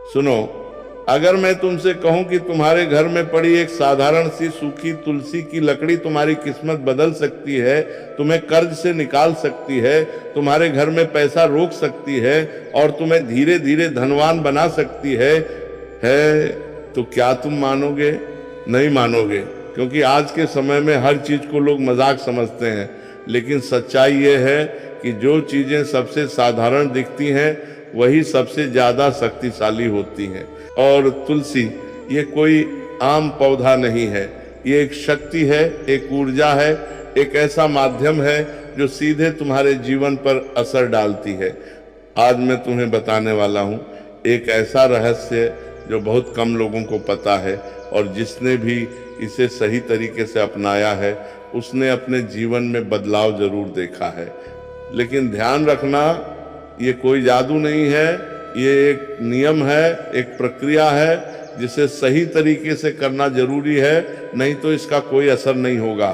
सुनो, अगर मैं तुमसे कहूं कि तुम्हारे घर में पड़ी एक साधारण सी सूखी तुलसी की लकड़ी तुम्हारी किस्मत बदल सकती है, तुम्हें कर्ज से निकाल सकती है, तुम्हारे घर में पैसा रोक सकती है और तुम्हें धीरे धीरे धनवान बना सकती है तो क्या तुम मानोगे? नहीं मानोगे, क्योंकि आज के समय में हर चीज को लोग मजाक समझते हैं। लेकिन सच्चाई ये है कि जो चीजें सबसे साधारण दिखती हैं वही सबसे ज्यादा शक्तिशाली होती हैं। और तुलसी ये कोई आम पौधा नहीं है, ये एक शक्ति है, एक ऊर्जा है, एक ऐसा माध्यम है जो सीधे तुम्हारे जीवन पर असर डालती है। आज मैं तुम्हें बताने वाला हूँ एक ऐसा रहस्य जो बहुत कम लोगों को पता है, और जिसने भी इसे सही तरीके से अपनाया है उसने अपने जीवन में बदलाव जरूर देखा है। लेकिन ध्यान रखना, ये कोई जादू नहीं है, ये एक नियम है, एक प्रक्रिया है जिसे सही तरीके से करना जरूरी है, नहीं तो इसका कोई असर नहीं होगा।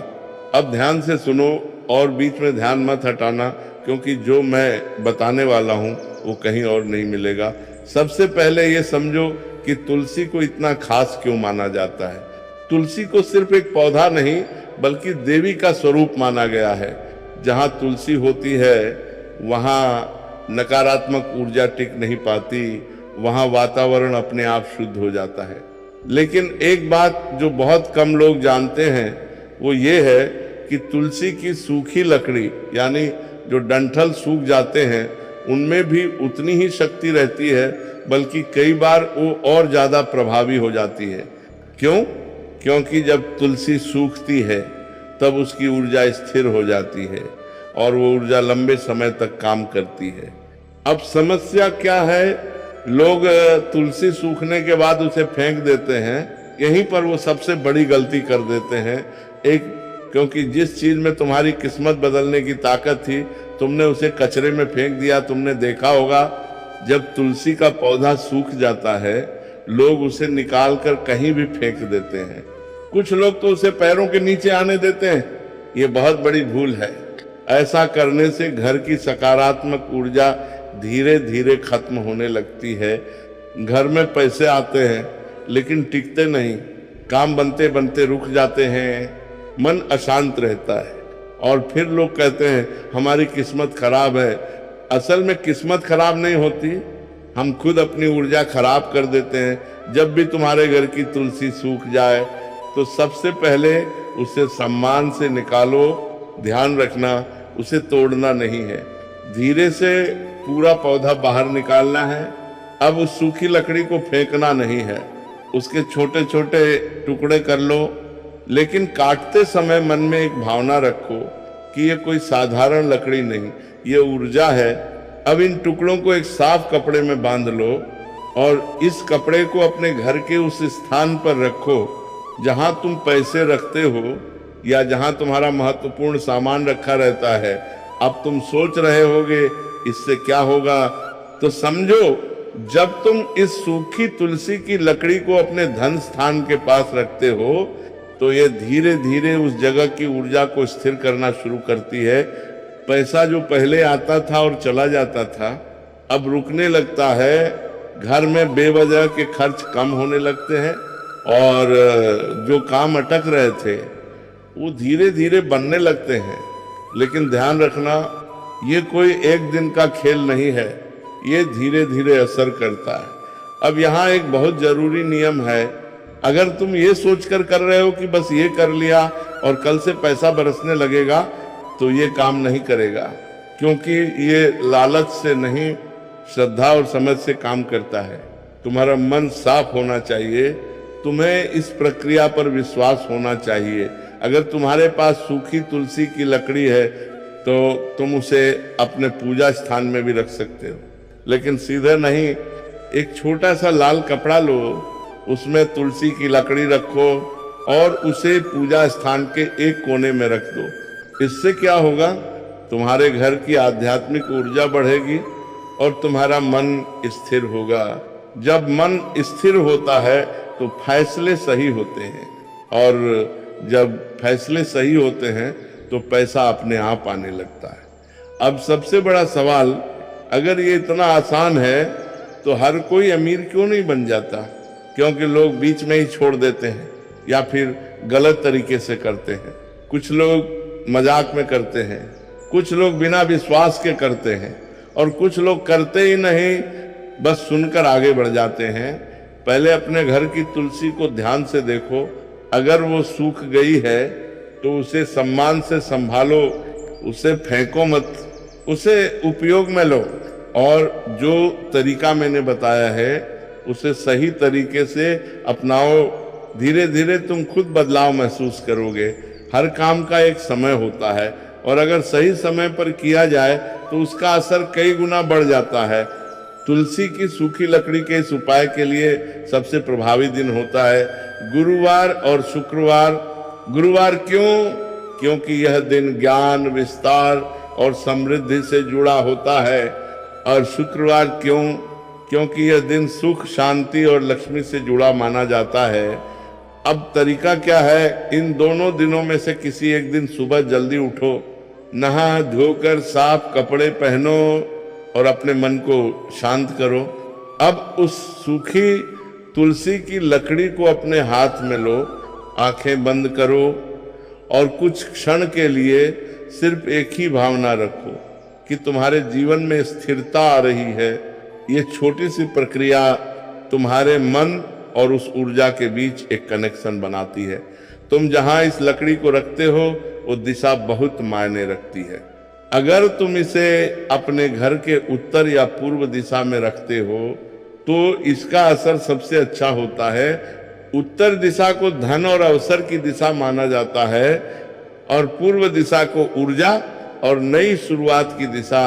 अब ध्यान से सुनो और बीच में ध्यान मत हटाना, क्योंकि जो मैं बताने वाला हूँ वो कहीं और नहीं मिलेगा। सबसे पहले ये समझो कि तुलसी को इतना खास क्यों माना जाता है। तुलसी को सिर्फ एक पौधा नहीं बल्कि देवी का स्वरूप माना गया है। जहाँ तुलसी होती है वहाँ नकारात्मक ऊर्जा टिक नहीं पाती, वहाँ वातावरण अपने आप शुद्ध हो जाता है। लेकिन एक बात जो बहुत कम लोग जानते हैं वो ये है कि तुलसी की सूखी लकड़ी यानी जो डंठल सूख जाते हैं उनमें भी उतनी ही शक्ति रहती है, बल्कि कई बार वो और ज्यादा प्रभावी हो जाती है। क्यों? क्योंकि जब तुलसी सूखती है तब उसकी ऊर्जा स्थिर हो जाती है और वो ऊर्जा लंबे समय तक काम करती है। अब समस्या क्या है, लोग तुलसी सूखने के बाद उसे फेंक देते हैं। यहीं पर वो सबसे बड़ी गलती कर देते हैं। क्योंकि जिस चीज में तुम्हारी किस्मत बदलने की ताकत थी तुमने उसे कचरे में फेंक दिया। तुमने देखा होगा जब तुलसी का पौधा सूख जाता है लोग उसे निकाल कर कहीं भी फेंक देते हैं। कुछ लोग तो उसे पैरों के नीचे आने देते हैं। ये बहुत बड़ी भूल है। ऐसा करने से घर की सकारात्मक ऊर्जा धीरे धीरे खत्म होने लगती है। घर में पैसे आते हैं लेकिन टिकते नहीं, काम बनते बनते रुक जाते हैं, मन अशांत रहता है और फिर लोग कहते हैं हमारी किस्मत खराब है। असल में किस्मत खराब नहीं होती, हम खुद अपनी ऊर्जा खराब कर देते हैं। जब भी तुम्हारे घर की तुलसी सूख जाए तो सबसे पहले उसे सम्मान से निकालो। ध्यान रखना, उसे तोड़ना नहीं है, धीरे से पूरा पौधा बाहर निकालना है। अब उस सूखी लकड़ी को फेंकना नहीं है, उसके छोटे छोटे टुकड़े कर लो, लेकिन काटते समय मन में एक भावना रखो कि ये कोई साधारण लकड़ी नहीं, ये ऊर्जा है। अब इन टुकड़ों को एक साफ कपड़े में बांध लो और इस कपड़े को अपने घर के उस स्थान पर रखो जहां तुम पैसे रखते हो या जहां तुम्हारा महत्वपूर्ण सामान रखा रहता है। अब तुम सोच रहे होगे इससे क्या होगा, तो समझो जब तुम इस सूखी तुलसी की लकड़ी को अपने धन स्थान के पास रखते हो तो ये धीरे धीरे उस जगह की ऊर्जा को स्थिर करना शुरू करती है। पैसा जो पहले आता था और चला जाता था अब रुकने लगता है। घर में बेवजह के खर्च कम होने लगते हैं और जो काम अटक रहे थे वो धीरे धीरे बनने लगते हैं। लेकिन ध्यान रखना, ये कोई एक दिन का खेल नहीं है, ये धीरे धीरे असर करता है। अब यहाँ एक बहुत जरूरी नियम है। अगर तुम ये सोचकर कर रहे हो कि बस ये कर लिया और कल से पैसा बरसने लगेगा तो ये काम नहीं करेगा, क्योंकि ये लालच से नहीं, श्रद्धा और समझ से काम करता है। तुम्हारा मन साफ होना चाहिए, तुम्हें इस प्रक्रिया पर विश्वास होना चाहिए। अगर तुम्हारे पास सूखी तुलसी की लकड़ी है तो तुम उसे अपने पूजा स्थान में भी रख सकते हो, लेकिन सीधे नहीं। एक छोटा सा लाल कपड़ा लो, उसमें तुलसी की लकड़ी रखो और उसे पूजा स्थान के एक कोने में रख दो। इससे क्या होगा, तुम्हारे घर की आध्यात्मिक ऊर्जा बढ़ेगी और तुम्हारा मन स्थिर होगा। जब मन स्थिर होता है तो फैसले सही होते हैं, और जब फैसले सही होते हैं तो पैसा अपने आप आने लगता है। अब सबसे बड़ा सवाल, अगर ये इतना आसान है तो तो हर कोई अमीर क्यों नहीं बन जाता? क्योंकि लोग बीच में ही छोड़ देते हैं या फिर गलत तरीके से करते हैं। कुछ लोग मजाक में करते हैं, कुछ लोग बिना विश्वास के करते हैं, और कुछ लोग करते ही नहीं, बस सुनकर आगे बढ़ जाते हैं। पहले अपने घर की तुलसी को ध्यान से देखो, अगर वो सूख गई है तो उसे सम्मान से संभालो, उसे फेंको मत, उसे उपयोग में लो, और जो तरीका मैंने बताया है उसे सही तरीके से अपनाओ। धीरे धीरे तुम खुद बदलाव महसूस करोगे। हर काम का एक समय होता है, और अगर सही समय पर किया जाए तो उसका असर कई गुना बढ़ जाता है। तुलसी की सूखी लकड़ी के इस उपाय के लिए सबसे प्रभावी दिन होता है गुरुवार और शुक्रवार। गुरुवार क्यों? क्योंकि यह दिन ज्ञान, विस्तार और समृद्धि से जुड़ा होता है। और शुक्रवार क्यों? क्योंकि यह दिन सुख, शांति और लक्ष्मी से जुड़ा माना जाता है। अब तरीका क्या है? इन दोनों दिनों में से किसी एक दिन सुबह जल्दी उठो, नहा धोकर साफ कपड़े पहनो और अपने मन को शांत करो। अब उस सूखी तुलसी की लकड़ी को अपने हाथ में लो, आंखें बंद करो और कुछ क्षण के लिए सिर्फ एक ही भावना रखो कि तुम्हारे जीवन में स्थिरता आ रही है। ये छोटी सी प्रक्रिया तुम्हारे मन और उस ऊर्जा के बीच एक कनेक्शन बनाती है। तुम जहां इस लकड़ी को रखते हो वो दिशा बहुत मायने रखती है। अगर तुम इसे अपने घर के उत्तर या पूर्व दिशा में रखते हो तो इसका असर सबसे अच्छा होता है। उत्तर दिशा को धन और अवसर की दिशा माना जाता है, और पूर्व दिशा को ऊर्जा और नई शुरुआत की दिशा।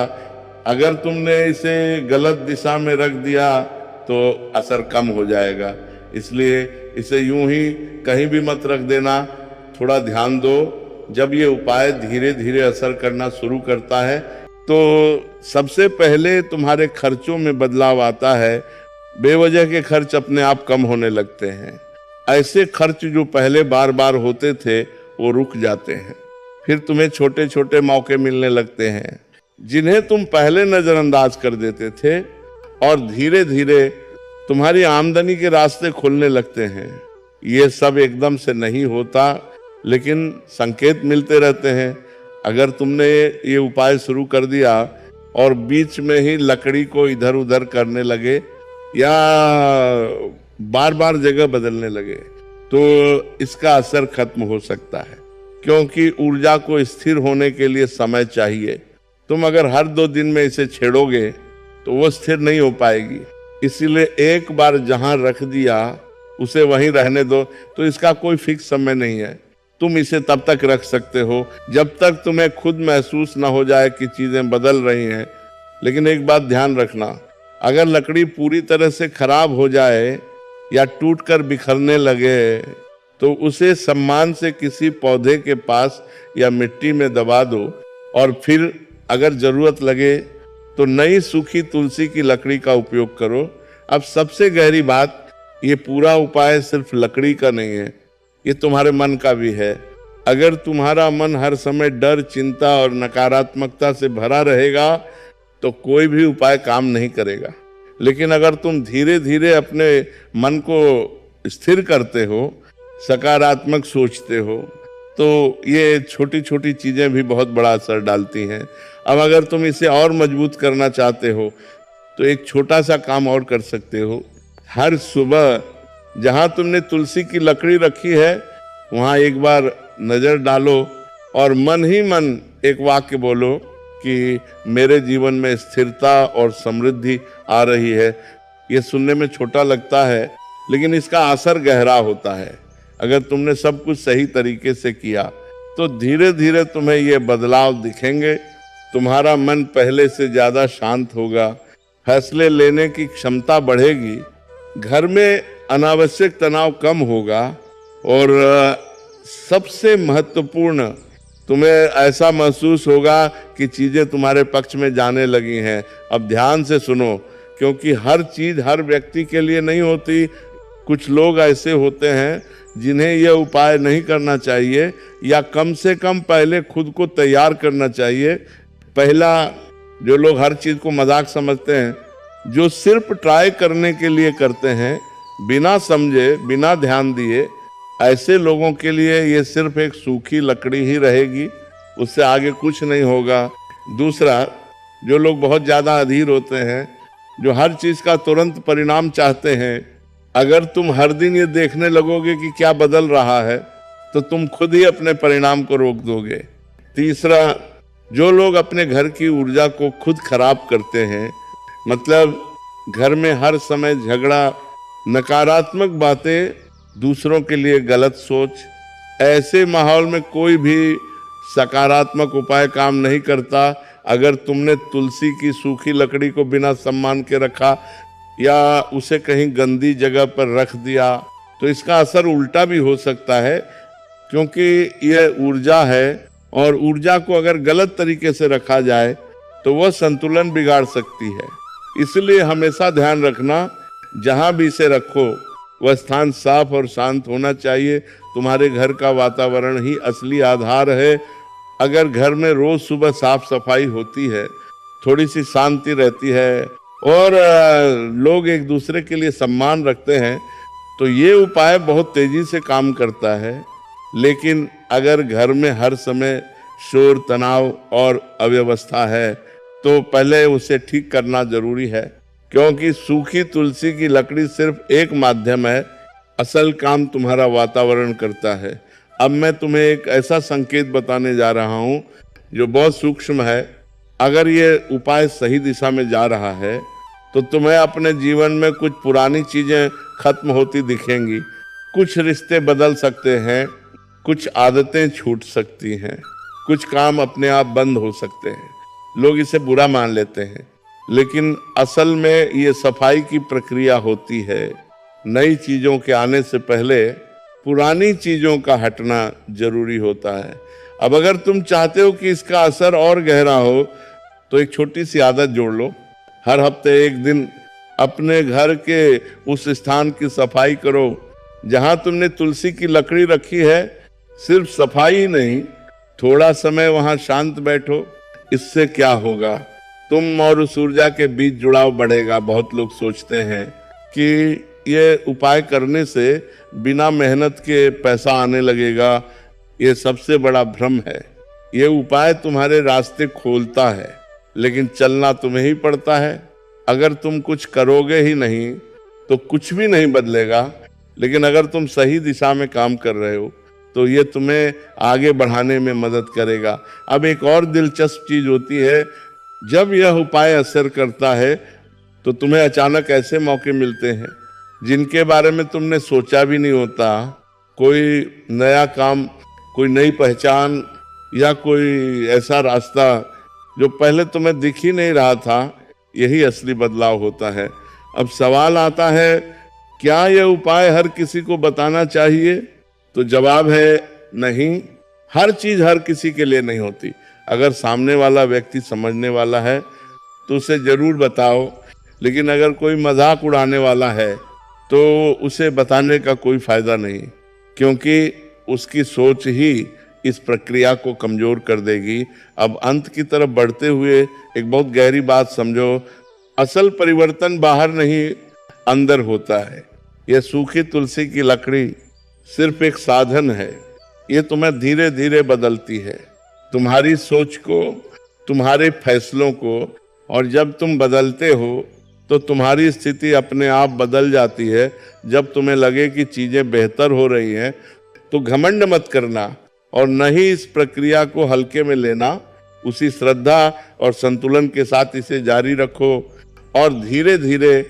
अगर तुमने इसे गलत दिशा में रख दिया तो असर कम हो जाएगा। इसलिए इसे यूं ही कहीं भी मत रख देना, थोड़ा ध्यान दो। जब ये उपाय धीरे धीरे असर करना शुरू करता है तो सबसे पहले तुम्हारे खर्चों में बदलाव आता है। बेवजह के खर्च अपने आप कम होने लगते हैं। ऐसे खर्च जो पहले बार बार होते थे वो रुक जाते हैं। फिर तुम्हें छोटे छोटे मौके मिलने लगते हैं जिन्हें तुम पहले नजरअंदाज कर देते थे, और धीरे धीरे तुम्हारी आमदनी के रास्ते खुलने लगते हैं। ये सब एकदम से नहीं होता, लेकिन संकेत मिलते रहते हैं। अगर तुमने ये उपाय शुरू कर दिया और बीच में ही लकड़ी को इधर उधर करने लगे या बार बार जगह बदलने लगे तो इसका असर खत्म हो सकता है, क्योंकि ऊर्जा को स्थिर होने के लिए समय चाहिए। तुम अगर हर 2 दिन में इसे छेड़ोगे तो वो स्थिर नहीं हो पाएगी। इसीलिए एक बार जहां रख दिया उसे वहीं रहने दो। तो इसका कोई फिक्स समय नहीं है। तुम इसे तब तक रख सकते हो जब तक तुम्हें खुद महसूस ना हो जाए कि चीजें बदल रही हैं। लेकिन एक बात ध्यान रखना, अगर लकड़ी पूरी तरह से खराब हो जाए या टूटकर बिखरने लगे तो उसे सम्मान से किसी पौधे के पास या मिट्टी में दबा दो, और फिर अगर जरूरत लगे तो नई सूखी तुलसी की लकड़ी का उपयोग करो। अब सबसे गहरी बात, ये पूरा उपाय सिर्फ लकड़ी का नहीं है, ये तुम्हारे मन का भी है। अगर तुम्हारा मन हर समय डर, चिंता और नकारात्मकता से भरा रहेगा तो कोई भी उपाय काम नहीं करेगा। लेकिन अगर तुम धीरे धीरे अपने मन को स्थिर करते हो, सकारात्मक सोचते हो, तो ये छोटी छोटी चीजें भी बहुत बड़ा असर डालती हैं। अब अगर तुम इसे और मजबूत करना चाहते हो तो एक छोटा सा काम और कर सकते हो। हर सुबह जहां तुमने तुलसी की लकड़ी रखी है वहां एक बार नजर डालो और मन ही मन एक वाक्य बोलो कि मेरे जीवन में स्थिरता और समृद्धि आ रही है। ये सुनने में छोटा लगता है, लेकिन इसका असर गहरा होता है। अगर तुमने सब कुछ सही तरीके से किया तो धीरे धीरे तुम्हें ये बदलाव दिखेंगे। तुम्हारा मन पहले से ज्यादा शांत होगा, फैसले लेने की क्षमता बढ़ेगी, घर में अनावश्यक तनाव कम होगा, और सबसे महत्वपूर्ण, तुम्हें ऐसा महसूस होगा कि चीजें तुम्हारे पक्ष में जाने लगी हैं। अब ध्यान से सुनो, क्योंकि हर चीज हर व्यक्ति के लिए नहीं होती। कुछ लोग ऐसे होते हैं जिन्हें यह उपाय नहीं करना चाहिए, या कम से कम पहले खुद को तैयार करना चाहिए। पहला, जो लोग हर चीज को मजाक समझते हैं, जो सिर्फ ट्राई करने के लिए करते हैं, बिना समझे, बिना ध्यान दिए, ऐसे लोगों के लिए ये सिर्फ एक सूखी लकड़ी ही रहेगी, उससे आगे कुछ नहीं होगा। दूसरा, जो लोग बहुत ज्यादा अधीर होते हैं, जो हर चीज का तुरंत परिणाम चाहते हैं, अगर तुम हर दिन ये देखने लगोगे कि क्या बदल रहा है, तो तुम खुद ही अपने परिणाम को रोक दोगे। तीसरा, जो लोग अपने घर की ऊर्जा को खुद खराब करते हैं, मतलब घर में हर समय झगड़ा, नकारात्मक बातें, दूसरों के लिए गलत सोच, ऐसे माहौल में कोई भी सकारात्मक उपाय काम नहीं करता। अगर तुमने तुलसी की सूखी लकड़ी को बिना सम्मान के रखा या उसे कहीं गंदी जगह पर रख दिया, तो इसका असर उल्टा भी हो सकता है, क्योंकि यह ऊर्जा है और ऊर्जा को अगर गलत तरीके से रखा जाए तो वह संतुलन बिगाड़ सकती है। इसलिए हमेशा ध्यान रखना, जहां भी इसे रखो वह स्थान साफ और शांत होना चाहिए। तुम्हारे घर का वातावरण ही असली आधार है। अगर घर में रोज सुबह साफ सफाई होती है, थोड़ी सी शांति रहती है और लोग एक दूसरे के लिए सम्मान रखते हैं, तो ये उपाय बहुत तेजी से काम करता है। लेकिन अगर घर में हर समय शोर, तनाव और अव्यवस्था है, तो पहले उसे ठीक करना जरूरी है, क्योंकि सूखी तुलसी की लकड़ी सिर्फ एक माध्यम है, असल काम तुम्हारा वातावरण करता है। अब मैं तुम्हें एक ऐसा संकेत बताने जा रहा हूं जो बहुत सूक्ष्म है। अगर ये उपाय सही दिशा में जा रहा है, तो तुम्हें अपने जीवन में कुछ पुरानी चीजें खत्म होती दिखेंगी, कुछ रिश्ते बदल सकते हैं, कुछ आदतें छूट सकती हैं, कुछ काम अपने आप बंद हो सकते हैं। लोग इसे बुरा मान लेते हैं, लेकिन असल में ये सफाई की प्रक्रिया होती है। नई चीजों के आने से पहले पुरानी चीजों का हटना जरूरी होता है। अब अगर तुम चाहते हो कि इसका असर और गहरा हो, तो एक छोटी सी आदत जोड़ लो। हर हफ्ते एक दिन अपने घर के उस स्थान की सफाई करो जहां तुमने तुलसी की लकड़ी रखी है। सिर्फ सफाई ही नहीं, थोड़ा समय वहां शांत बैठो। इससे क्या होगा, तुम और उस ऊर्जा के बीच जुड़ाव बढ़ेगा। बहुत लोग सोचते हैं कि ये उपाय करने से बिना मेहनत के पैसा आने लगेगा। ये सबसे बड़ा भ्रम है। ये उपाय तुम्हारे रास्ते खोलता है, लेकिन चलना तुम्हें ही पड़ता है। अगर तुम कुछ करोगे ही नहीं तो कुछ भी नहीं बदलेगा, लेकिन अगर तुम सही दिशा में काम कर रहे हो तो ये तुम्हें आगे बढ़ाने में मदद करेगा। अब एक और दिलचस्प चीज होती है, जब यह उपाय असर करता है तो तुम्हें अचानक ऐसे मौके मिलते हैं जिनके बारे में तुमने सोचा भी नहीं होता। कोई नया काम, कोई नई पहचान या कोई ऐसा रास्ता जो पहले तुम्हें दिख ही नहीं रहा था, यही असली बदलाव होता है। अब सवाल आता है, क्या यह उपाय हर किसी को बताना चाहिए? तो जवाब है नहीं। हर चीज हर किसी के लिए नहीं होती। अगर सामने वाला व्यक्ति समझने वाला है तो उसे जरूर बताओ, लेकिन अगर कोई मजाक उड़ाने वाला है तो उसे बताने का कोई फायदा नहीं, क्योंकि उसकी सोच ही इस प्रक्रिया को कमजोर कर देगी। अब अंत की तरफ बढ़ते हुए एक बहुत गहरी बात समझो, असल परिवर्तन बाहर नहीं अंदर होता है। यह सूखी तुलसी की लकड़ी सिर्फ एक साधन है। ये तुम्हें धीरे धीरे बदलती है, तुम्हारी सोच को, तुम्हारे फैसलों को, और जब तुम बदलते हो तो तुम्हारी स्थिति अपने आप बदल जाती है। जब तुम्हें लगे कि चीजें बेहतर हो रही हैं तो घमंड मत करना और न ही इस प्रक्रिया को हल्के में लेना। उसी श्रद्धा और संतुलन के साथ इसे जारी रखो और धीरे धीरे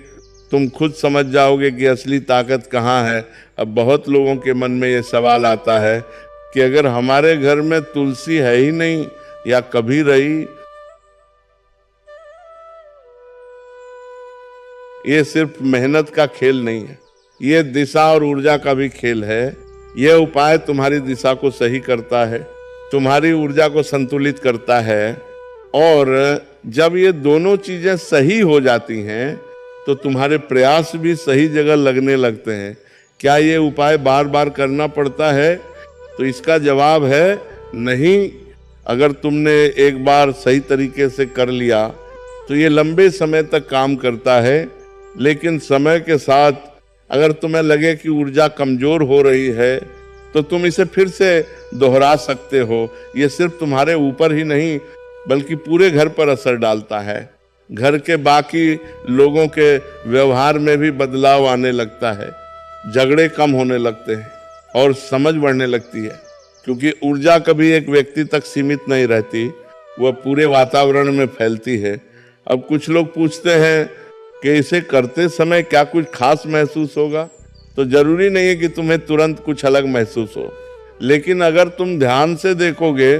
तुम खुद समझ जाओगे कि असली ताकत कहाँ है। अब बहुत लोगों के मन में ये सवाल आता है कि अगर हमारे घर में तुलसी है ही नहीं या कभी रही, ये सिर्फ मेहनत का खेल नहीं है, ये दिशा और ऊर्जा का भी खेल है। यह उपाय तुम्हारी दिशा को सही करता है, तुम्हारी ऊर्जा को संतुलित करता है, और जब ये दोनों चीजें सही हो जाती हैं तो तुम्हारे प्रयास भी सही जगह लगने लगते हैं। क्या ये उपाय बार बार करना पड़ता है? तो इसका जवाब है नहीं। अगर तुमने एक बार सही तरीके से कर लिया तो तो ये लंबे समय तक काम करता है। लेकिन समय के साथ अगर तुम्हें लगे कि ऊर्जा कमजोर हो रही है तो तुम इसे फिर से दोहरा सकते हो। ये सिर्फ तुम्हारे ऊपर ही नहीं बल्कि पूरे घर पर असर डालता है। घर के बाकी लोगों के व्यवहार में भी बदलाव आने लगता है, झगड़े कम होने लगते हैं और समझ बढ़ने लगती है। क्योंकि ऊर्जा कभी एक व्यक्ति तक सीमित नहीं रहती, वह पूरे वातावरण में फैलती है। अब कुछ लोग पूछते हैं कि इसे करते समय क्या कुछ खास महसूस होगा? तो जरूरी नहीं है कि तुम्हें तुरंत कुछ अलग महसूस हो, लेकिन अगर तुम ध्यान से देखोगे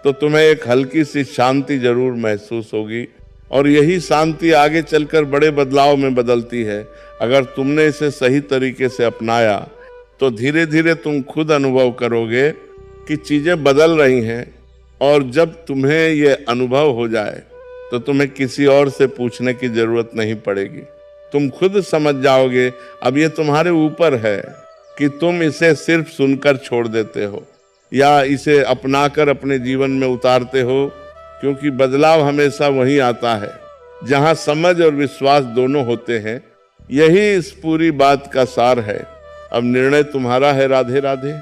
तो तुम्हें एक हल्की सी शांति जरूर महसूस होगी और यही शांति आगे चलकर बड़े बदलाव में बदलती है। अगर तुमने इसे सही तरीके से अपनाया तो धीरे धीरे तुम खुद अनुभव करोगे कि चीजें बदल रही हैं। और जब तुम्हें ये अनुभव हो जाए तो तुम्हें किसी और से पूछने की जरूरत नहीं पड़ेगी, तुम खुद समझ जाओगे। अब ये तुम्हारे ऊपर है कि तुम इसे सिर्फ सुनकर छोड़ देते हो या इसे अपनाकर अपने जीवन में उतारते हो। क्योंकि बदलाव हमेशा वहीं आता है जहां समझ और विश्वास दोनों होते हैं। यही इस पूरी बात का सार है। अब निर्णय तुम्हारा है। राधे राधे।